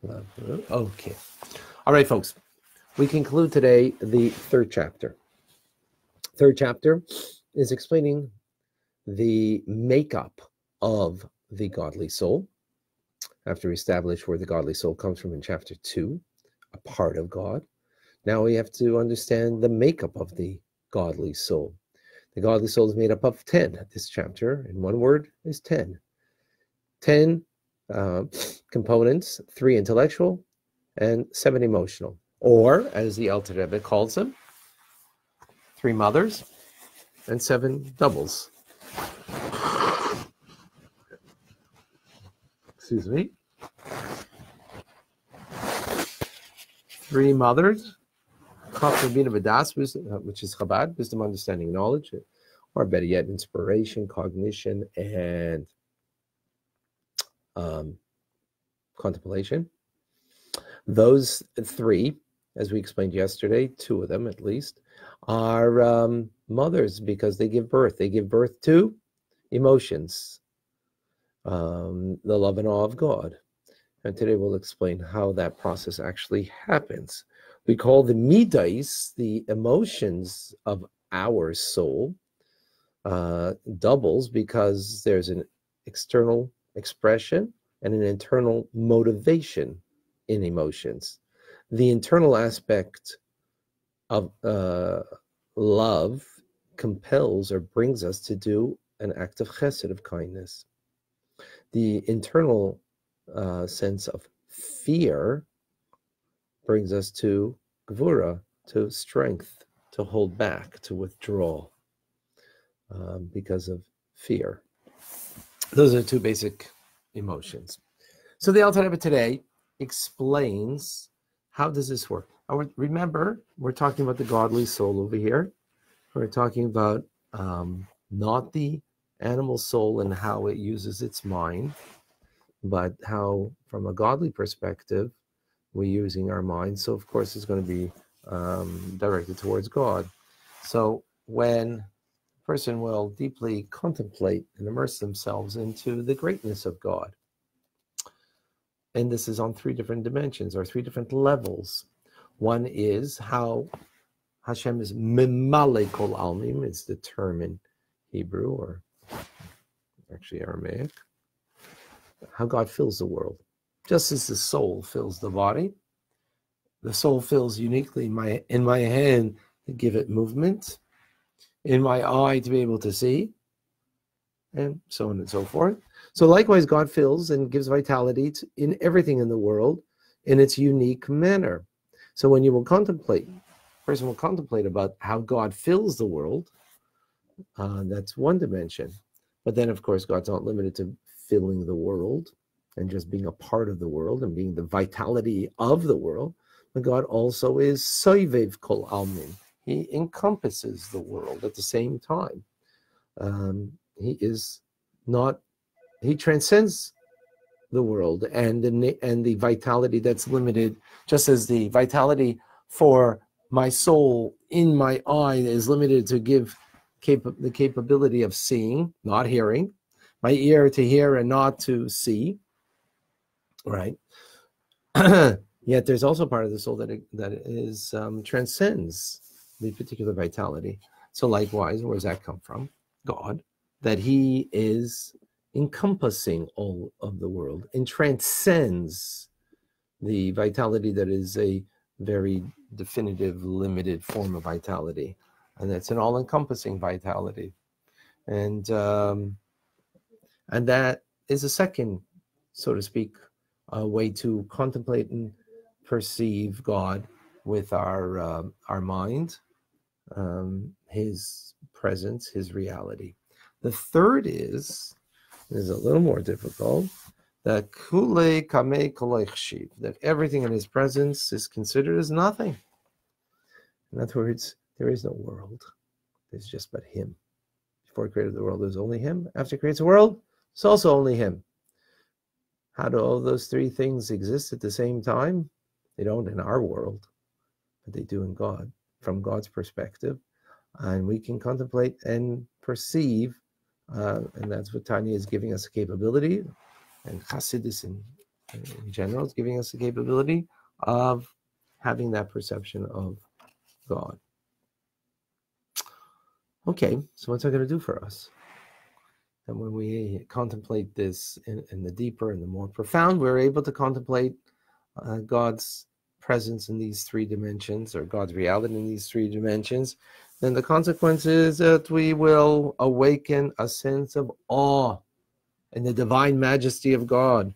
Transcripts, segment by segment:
Love. Okay. All right, folks. We conclude today the third chapter. Third chapter is explaining the makeup of the godly soul. After we establish where the godly soul comes from in chapter 2, a part of God. Now we have to understand the makeup of the godly soul. The godly soul is made up of 10. This chapter, in one word, is 10. 10 components, 3 intellectual and 7 emotional. Or, as the Alter Rebbe calls them, 3 mothers and 7 doubles. Excuse me. 3 mothers, which is Chabad, wisdom, understanding, knowledge, or better yet, inspiration, cognition, and contemplation. Those 3, as we explained yesterday, 2 of them at least, are mothers because they give birth. They give birth to emotions, the love and awe of God. And today we'll explain how that process actually happens. We call the midas, the emotions of our soul, doubles because there's an external expression and an internal motivation in emotions. The internal aspect of love compels or brings us to do an act of chesed, of kindness. The internal sense of fear brings us to gvura, to strength, to hold back, to withdraw because of fear. Those are 2 basic emotions. So the Alter Rebbe today explains how does this work. Remember, we're talking about the godly soul over here. We're talking about not the animal soul and how it uses its mind, but how, from a godly perspective, we're using our mind. So, of course, it's going to be directed towards God. So when a person will deeply contemplate and immerse themselves into the greatness of God, and this is on 3 different dimensions or 3 different levels. One is how Hashem is memale kol almim. It's the term in Hebrew, or actually Aramaic. How God fills the world. Just as the soul fills the body, the soul fills uniquely in my hand to give it movement, in my eye to be able to see, and so on and so forth. So likewise, God fills and gives vitality in everything in the world in its unique manner. So when you will contemplate, a person will contemplate about how God fills the world, that's one dimension. But then, of course, God's not limited to filling the world and just being a part of the world and being the vitality of the world. But God also is soivev kol almin. He encompasses the world at the same time. He transcends the world and the vitality that's limited, just as the vitality for my soul in my eye is limited to give the capability of seeing, not hearing, my ear to hear and not to see, right? Yet there's also part of the soul that transcends the particular vitality. So likewise, where does that come from? God, that he is encompassing all of the world and transcends the vitality that is a very definitive, limited form of vitality. And that's an all-encompassing vitality. And that is a second, so to speak, way to contemplate and perceive God with our mind, his presence, his reality. The third is a little more difficult, that kule kame kolechshiv, that everything in his presence is considered as nothing. In other words, there is no world. There's just but him. Before he created the world, there's only him. After he creates the world, it's also only him. How do all those 3 things exist at the same time? They don't in our world, but they do in God, from God's perspective. And we can contemplate and perceive, and that's what Tanya is giving us a capability, and Chassidus and in general. It's giving us the capability of having that perception of God. Okay, so what's that going to do for us? And when we contemplate this in the deeper and the more profound, we're able to contemplate God's presence in these three dimensions, or God's reality in these three dimensions. Then the consequence is that we will awaken a sense of awe in the divine majesty of God.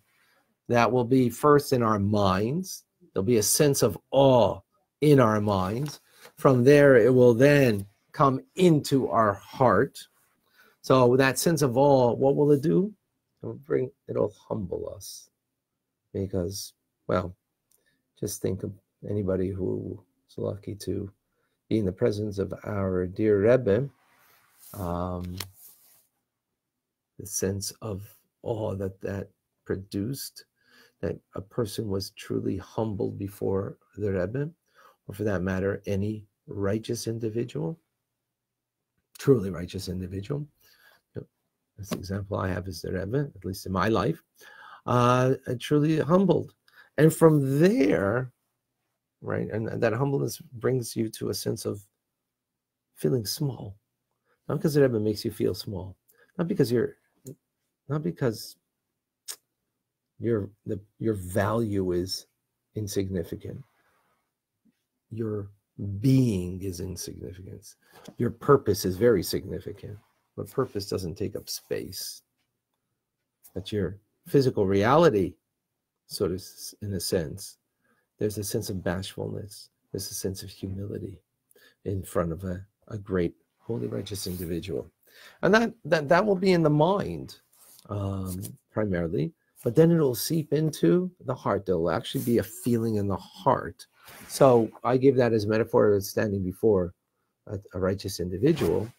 That will be first in our minds. There'll be a sense of awe in our minds. From there, it will then come into our heart. So that sense of awe, what will it do? It'll humble us. Because, well, just think of anybody who's lucky to be in the presence of our dear Rebbe. The sense of awe that produced, that a person was truly humbled before the Rebbe, or for that matter, any righteous individual, truly righteous individual. That's the example I have is the Rebbe, at least in my life, truly humbled. And from there, right, and that humbleness brings you to a sense of feeling small. Not because the Rebbe makes you feel small, not because your value is insignificant. Your being is insignificant. Your purpose is very significant. But purpose doesn't take up space. But your physical reality, sort of in a sense, there's a sense of bashfulness. There's a sense of humility in front of a great, holy, righteous individual. And that will be in the mind, primarily. But then it'll seep into the heart. There'll actually be a feeling in the heart. So I give that as a metaphor of standing before a righteous individual.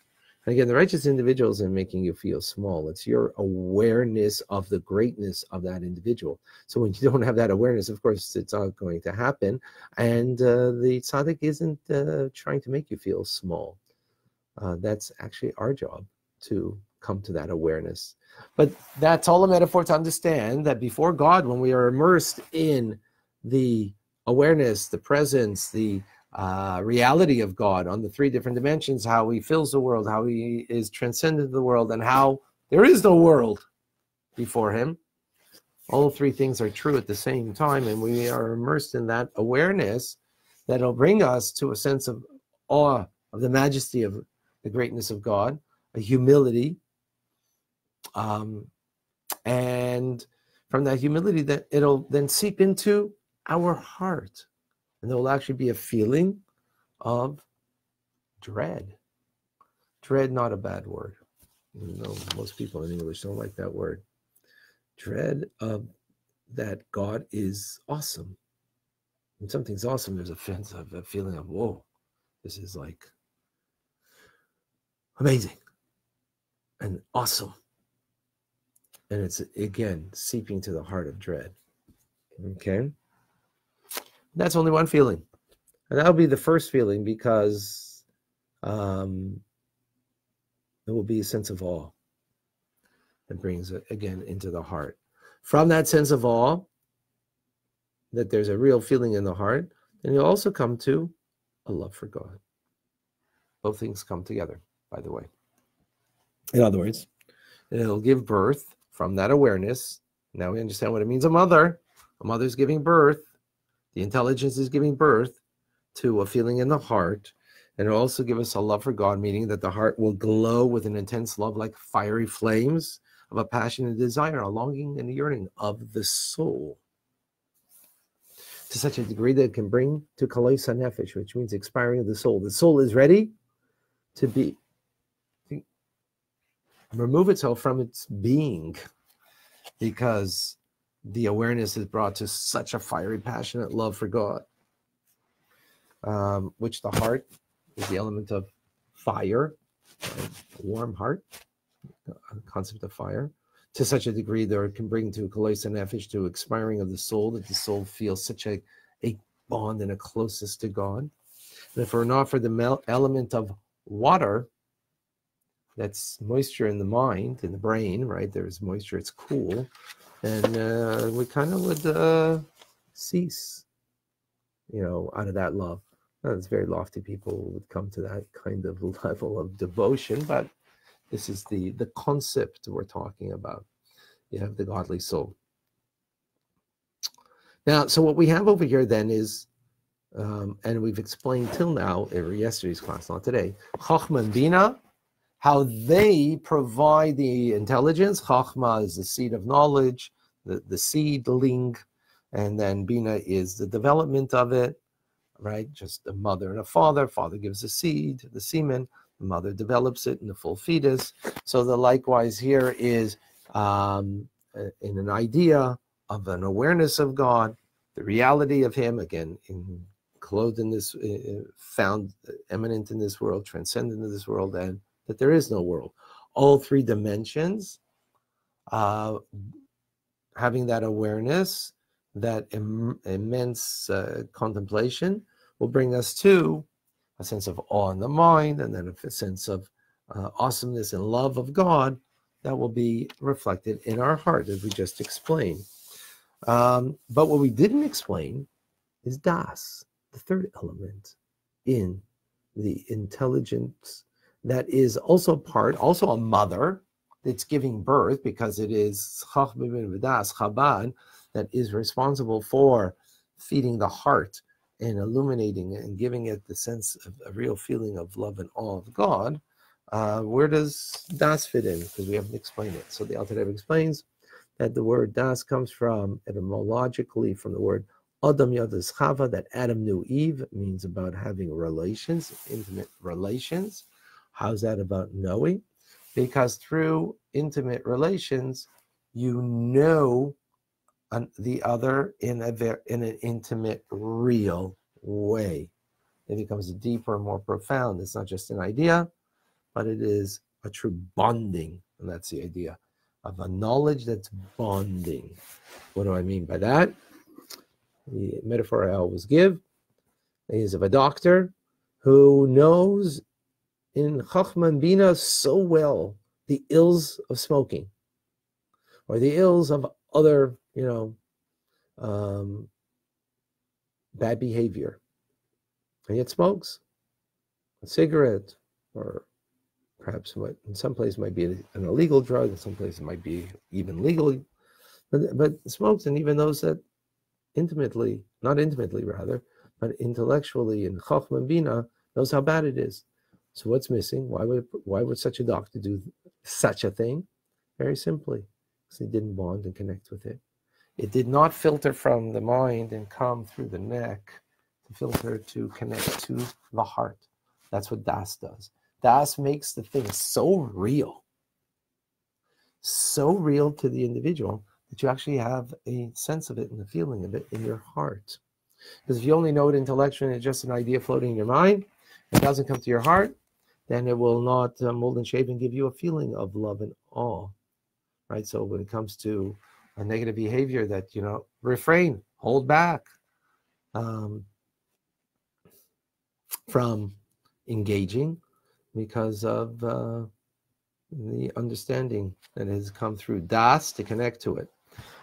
And again, the righteous individual isn't making you feel small. It's your awareness of the greatness of that individual. So when you don't have that awareness, of course, it's not going to happen. And the tzaddik isn't trying to make you feel small. That's actually our job, to come to that awareness. But that's all a metaphor to understand that before God, when we are immersed in the awareness, the presence, the reality of God on the three different dimensions, how he fills the world, how he is transcendent of the world, and how there is no world before him. All three things are true at the same time, and we are immersed in that awareness that'll bring us to a sense of awe of the majesty of the greatness of God, a humility, and from that humility, that it'll then seep into our heart. And there will actually be a feeling of dread. Dread, not a bad word. You know, most people in English don't like that word. Dread of that God is awesome. When something's awesome, there's a feeling of, whoa, this is like amazing and awesome. And it's, again, seeping to the heart of dread. Okay? That's only one feeling. And that'll be the first feeling, because there will be a sense of awe that brings it, again, into the heart. From that sense of awe, that there's a real feeling in the heart, then you'll also come to a love for God. Both things come together, by the way. In other words, it'll give birth from that awareness. Now we understand what it means a mother. A mother's giving birth. The intelligence is giving birth to a feeling in the heart. And it'll also give us a love for God, meaning that the heart will glow with an intense love like fiery flames of a passion and desire, a longing and a yearning of the soul, to such a degree that it can bring to kalais hanefesh, which means expiring of the soul. The soul is ready to remove itself from its being, because the awareness is brought to such a fiery, passionate love for God, which the heart is the element of fire, a warm heart, the concept of fire, to such a degree that it can bring to kalais hanefesh, to expiring of the soul, that the soul feels such a bond and a closeness to God. And if it were not for the element of water that's moisture in the mind, in the brain, right? There's moisture, it's cool. And we kind of would cease, out of that love. Now, it's very lofty. People would come to that kind of level of devotion, but this is the concept we're talking about. You have the godly soul. Now, so what we have over here then is, and we've explained till now, or yesterday's class, not today, Chachma and Bina, how they provide the intelligence. Chachma is the seed of knowledge, the seedling, and then Bina is the development of it, right? Just a mother and a father. Father gives the seed, the semen. The mother develops it in the full fetus. So the likewise here is in an idea of an awareness of God, the reality of Him, again, clothed in this, found eminent in this world, transcendent in this world, and that there is no world. All three dimensions, having that awareness, that immense contemplation will bring us to a sense of awe in the mind, and then a sense of awesomeness and love of God that will be reflected in our heart, as we just explained. But what we didn't explain is Das, the third element in the intelligence that is also a mother that's giving birth, because it is Chachma bin V'das, Chabad, that is responsible for feeding the heart and illuminating it and giving it the sense of a real feeling of love and awe of God. Where does Das fit in? Because we haven't explained it. So the Alter Rebbe explains that the word Das comes from, etymologically, from the word Adam Yadas Chava, that Adam knew Eve. It means about having relations, intimate relations. How's that about knowing? Because through intimate relations, you know the other in an intimate, real way. It becomes deeper and more profound. It's not just an idea, but it is a true bonding. And that's the idea of a knowledge that's bonding. What do I mean by that? The metaphor I always give is of a doctor who knows in Chachma and Bina so well the ills of smoking, or the ills of other, bad behavior, and yet smokes a cigarette, or perhaps what in some places might be an illegal drug, in some places it might be even legal, but smokes, and even knows that not intimately rather, but intellectually in Chachma and Bina, knows how bad it is. So what's missing? Why would such a doctor do such a thing? Very simply, because he didn't bond and connect with it. It did not filter from the mind and come through the neck to filter to connect to the heart. That's what Das does. Das makes the thing so real to the individual, that you actually have a sense of it and the feeling of it in your heart. Because if you only know it intellectually and it's just an idea floating in your mind, it doesn't come to your heart, then it will not mold and shape and give you a feeling of love and awe, right? So when it comes to a negative behavior, that, refrain, hold back from engaging, because of the understanding that has come through Das to connect to it.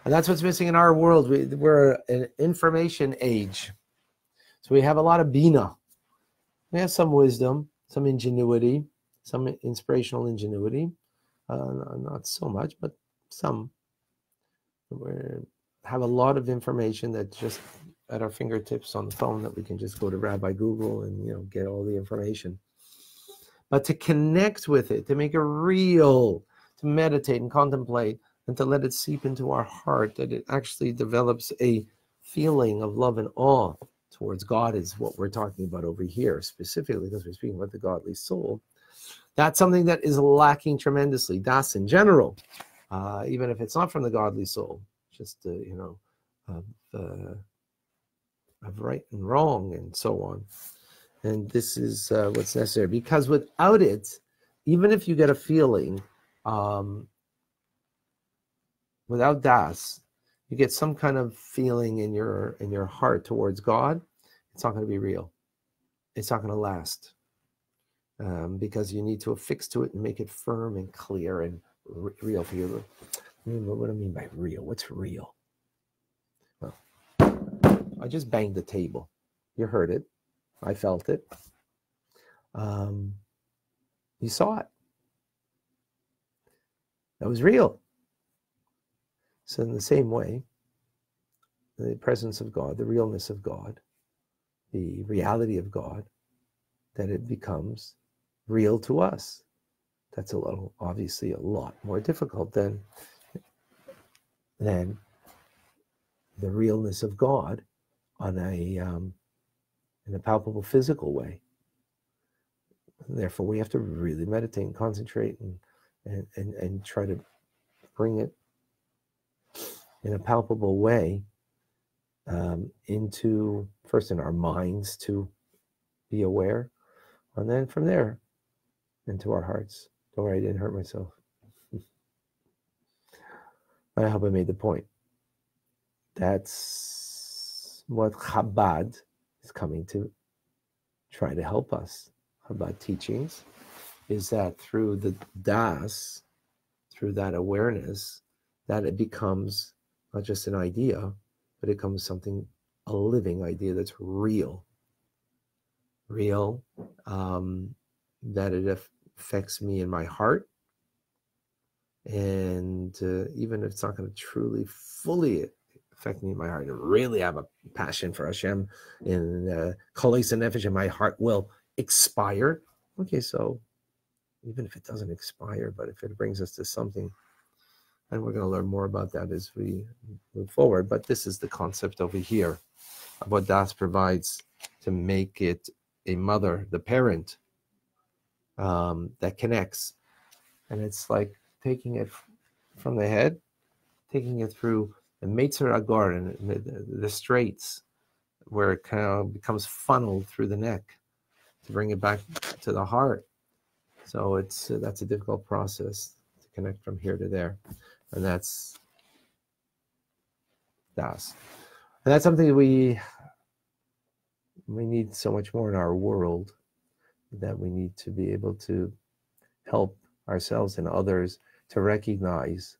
And that's what's missing in our world. We're an information age. So we have a lot of Bina. We have some wisdom, some ingenuity, some inspirational ingenuity. Not so much, but some. We have a lot of information that's just at our fingertips on the phone, that we can just go to Rabbi Google and get all the information. But to connect with it, to make it real, to meditate and contemplate, and to let it seep into our heart, that it actually develops a feeling of love and awe towards God, is what we're talking about over here, specifically because we're speaking about the godly soul. That's something that is lacking tremendously. Das in general, even if it's not from the godly soul, just of right and wrong and so on. And this is what's necessary, because without it, even if you get a feeling, without Das, you get some kind of feeling in your heart towards God, it's not going to be real. It's not going to last. because you need to affix to it and make it firm and clear and real for you. What do I mean by real? What's real? Well, I just banged the table. You heard it. I felt it. You saw it. That was real. So in the same way, the presence of God, the realness of God, the reality of God, that it becomes real to us. That's obviously a lot more difficult than the realness of God on in a palpable physical way. Therefore, we have to really meditate and concentrate and try to bring it in a palpable way into, first in our minds to be aware, and then from there into our hearts. Don't worry, I didn't hurt myself. I hope I made the point. That's what Chabad is coming to try to help us. Chabad teachings is that through the das, through that awareness, that it becomes not just an idea, but it becomes something, a living idea that's real. Real, that it affects me in my heart. And even if it's not going to truly, fully affect me in my heart, I really have a passion for Hashem in Kolis and Nefesh, and my heart will expire. Okay, so even if it doesn't expire, but if it brings us to something, and we're going to learn more about that as we move forward. But this is the concept over here of what Das provides to make it a mother, the parent, that connects. And it's like taking it from the head, taking it through the Meitzer Agar and the straits, where it kind of becomes funneled through the neck to bring it back to the heart. So it's that's a difficult process to connect from here to there. And that's Das. And that's something we need so much more in our world, that we need to be able to help ourselves and others to recognize,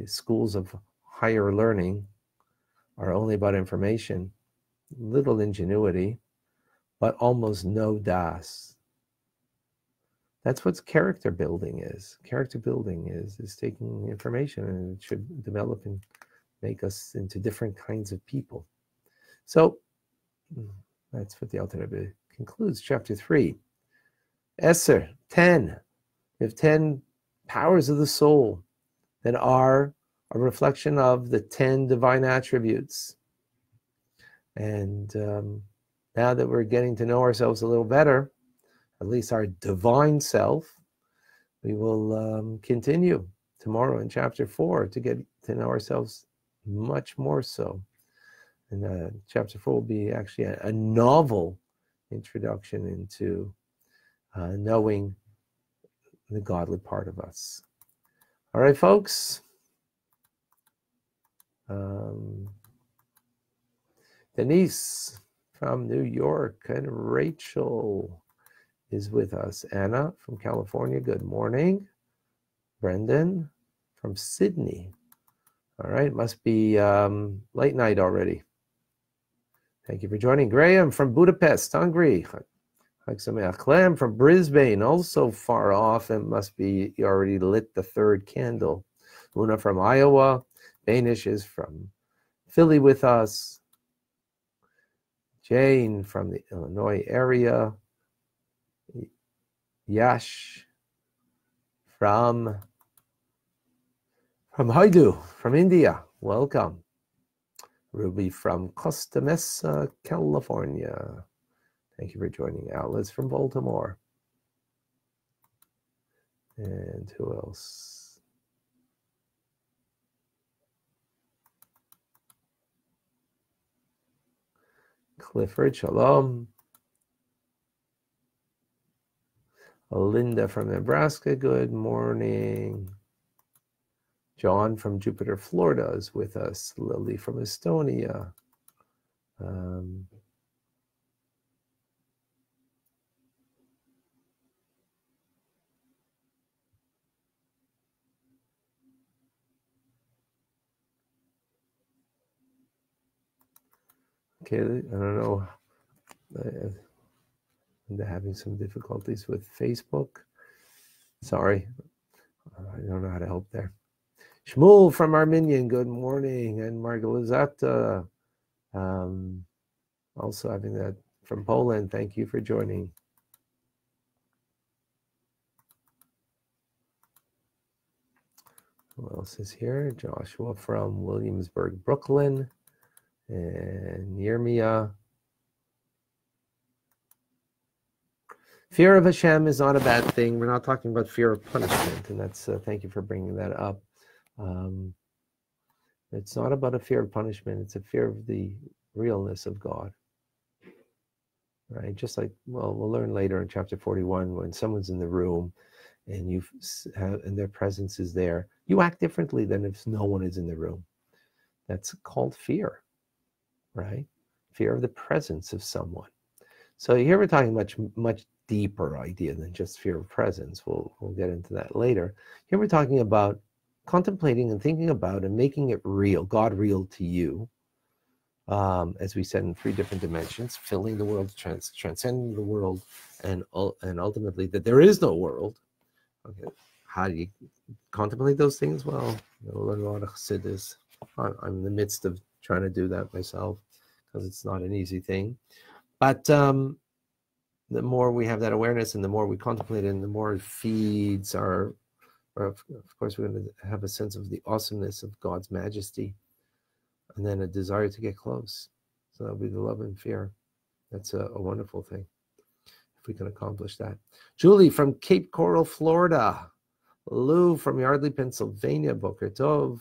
schools of higher learning are only about information, little ingenuity, but almost no das. That's what character building is. Character building is taking information, and it should develop and make us into different kinds of people. So that's what the Alter Rebbe concludes. Chapter 3. Esser, 10. We have 10 powers of the soul that are a reflection of the 10 divine attributes. And now that we're getting to know ourselves a little better, at least our divine self, we will continue tomorrow in chapter 4 to get to know ourselves much more so. And chapter 4 will be actually a novel introduction into knowing the godly part of us. All right, folks. Denise from New York and Rachel is with us. Anna from California, good morning. Brendan from Sydney. All right, must be late night already. Thank you for joining. Graham from Budapest, Hungary. Clem from Brisbane, also far off. It must be you already lit the third candle. Una from Iowa. Danish is from Philly with us. Jane from the Illinois area. Yash from Haidu, from India. Welcome. Ruby from Costa Mesa, California. Thank you for joining. Alice from Baltimore. And who else? Clifford, shalom. Linda from Nebraska, good morning. John from Jupiter, Florida is with us. Lily from Estonia. Okay, I don't know. They're having some difficulties with Facebook. Sorry, I don't know how to help there. Shmuel from Armenian, good morning. And Margalazata, also having that from Poland. Thank you for joining. Who else is here? Joshua from Williamsburg, Brooklyn. And Yirmiyah. Fear of Hashem is not a bad thing. We're not talking about fear of punishment. And that's, thank you for bringing that up. It's not about a fear of punishment. It's a fear of the realness of God. Right? Just like, well, we'll learn later in chapter 41, when someone's in the room and and their presence is there, you act differently than if no one is in the room. That's called fear, right? Fear of the presence of someone. So here we're talking much deeper idea than just fear of presence. We'll get into that later. Here we're talking about contemplating and thinking about and making it real, God real to you. As we said, in 3 different dimensions, filling the world, transcending the world, and ultimately that there is no world. Okay, how do you contemplate those things? Well, we'll learn a lot of Chassidus. I'm in the midst of trying to do that myself because it's not an easy thing. But the more we have that awareness and the more we contemplate it, and the more it feeds our, of course, we're going to have a sense of the awesomeness of God's majesty, and then a desire to get close. So that'll be the love and fear. That's a wonderful thing, if we can accomplish that. Julie from Cape Coral, Florida. Lou from Yardley, Pennsylvania. Boker Tov.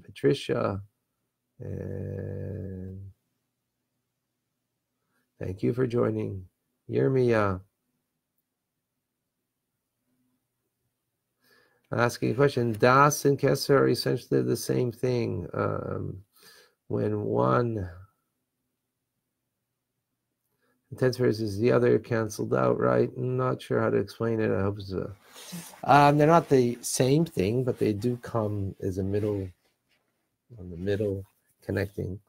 Patricia. And thank you for joining. Yirmiyah. Asking a question. Das and Kesser are essentially the same thing. When one intense versus the other canceled out, right? I'm not sure how to explain it. I hope so. They're not the same thing, but they do come as a middle, on the middle connecting.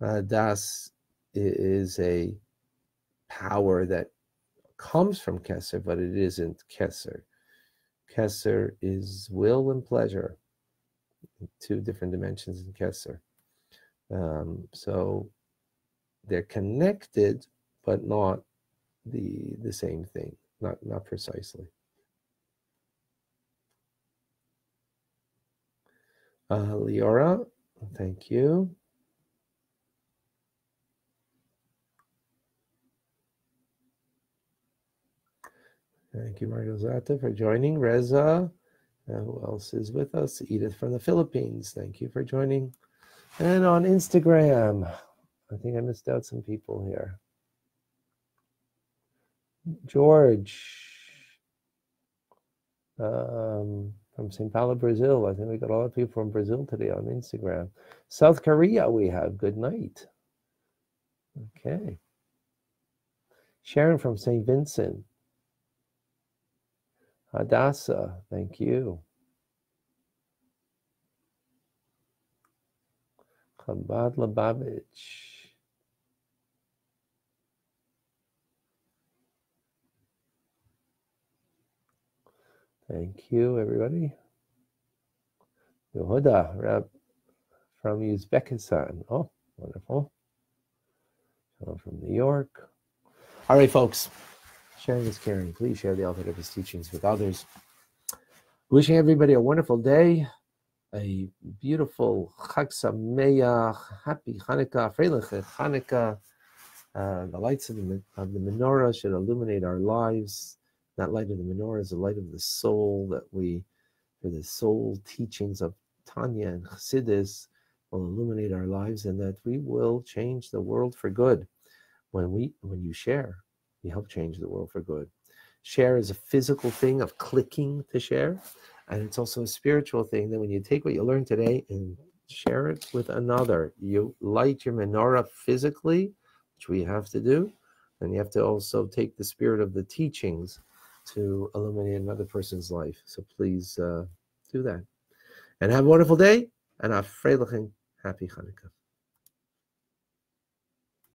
Das is a power that comes from Kesser, but it isn't Kesser. Kesser is will and pleasure, 2 different dimensions in Kesser. So they're connected, but not the same thing, not precisely. Leora, thank you. Thank you, Mario Zata, for joining. Reza, who else is with us? Edith from the Philippines, thank you for joining. And on Instagram, I think I missed out some people here. George, from Sao Paulo, Brazil. I think we got a lot of people from Brazil today on Instagram. South Korea, we have. Good night. Okay. Sharon from St. Vincent. Hadassah, thank you. Chabad Lubavitch. Thank you, everybody. Yehuda, Rab from Uzbekistan. Oh, wonderful. Someone from New York. All right, folks. Sharing is caring. Please share the author of his teachings with others. Wishing everybody a wonderful day, a beautiful Chag Sameach, happy Hanukkah, Freilich Hanukkah. The lights of the menorah should illuminate our lives. That light of the menorah is the light of the soul, that we, for the soul teachings of Tanya and Chassidus, will illuminate our lives, and that we will change the world for good. When you share, you help change the world for good. Share is a physical thing of clicking to share, and it's also a spiritual thing that when you take what you learned today and share it with another, you light your menorah physically, which we have to do, and you have to also take the spirit of the teachings to illuminate another person's life. So please do that. And have a wonderful day, and a freilichen happy Hanukkah.